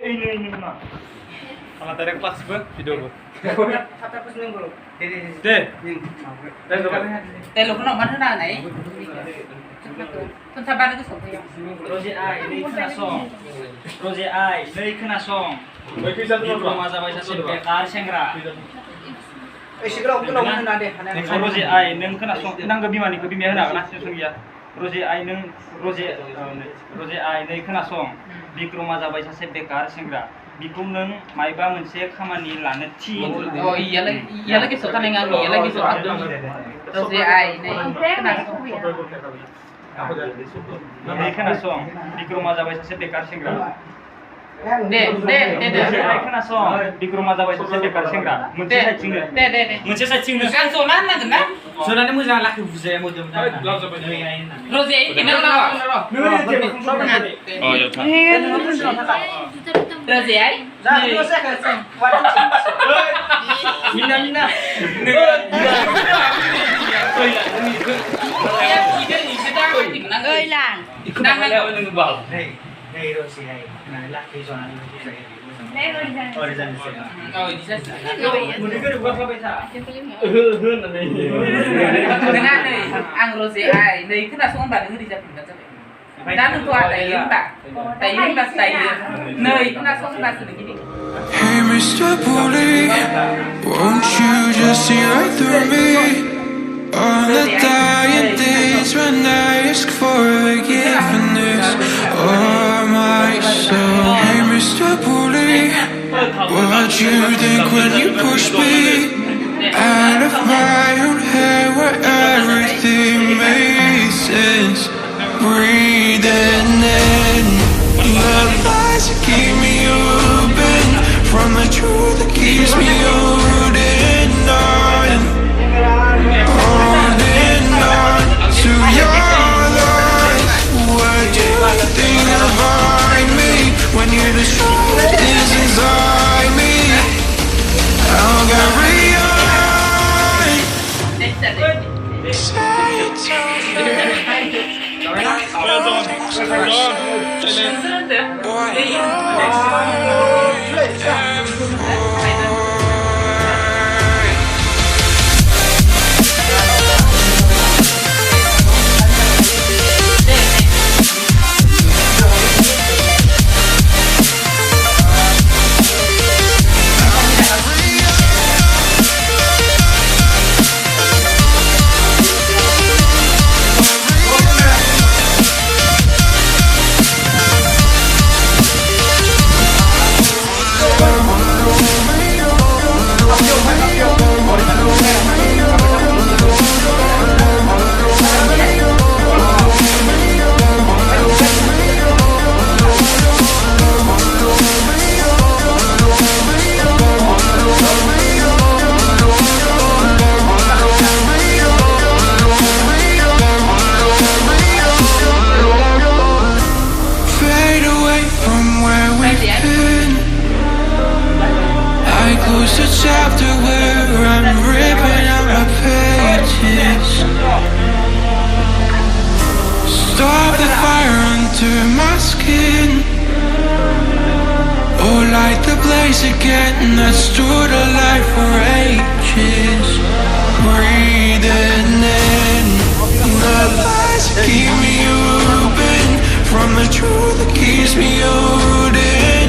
Ini mana? Kalau tadi kelas gue video gue. Sampai pas minggu. Deh. Telo kena mana nai? Tun sabar itu sopo ya. Roje ai, ini kena song. Roje ai, ini kena song. Diploma sampai sasi bekar sengra. Segera kena mana nade. Neng roje ai, neng kena song. Nang gebimani gebimia hena kana sung ya. Roje ai neng roje ai, ini kena song. Diploma sampai sasi bekar sengra. Bikum neng maiba moनसे खामानि लानो थि Oh iya lagi sokan dengan iya lagi sokan Roje ai ini kena Ini kena song. Diploma sampai sasi bekar sengra. De Roje ai kena song. Diploma sampai sasi bekar sengra. मोनसे साइथिंनो. De मोनसे साइथिंनो. Kan sonan na gena. Sonane मोजां लाखि बुजाया मोजां मोजां. Roje ini kenapa? Oh ya. Roje ai. Mina. Ya ide kita tinggal. Ơi làng. Hey Rosi hai. Nah, laki sonane itu saya. Oh, di sana. Oh bisa. Mudi ke dua apa bisa? Dengan nih, ang Roje ai, nih kena sokan balik di Jepang kan. Dan itu ada yang tak, tayin pas tayin. Nih kena sokan balik gini. Hey Mr. Bully, won't you just see right through me? On the dying days when I ask for forgiveness or my soul. Hey Mr. Bully, what'd you think when you pushed me out of my own head where everything made sense? Breathing in the lies that keep me open from the truth that keeps me holding on to your lies. What do you think behind me when you're the truth is inside me? I'll carry on. Say it to chapter where I'm ripping out my pages. Stop the fire under my skin. Oh, light the blaze again that stood alive for ages. Breathing in the lies that keep me open from the truth that keeps me holding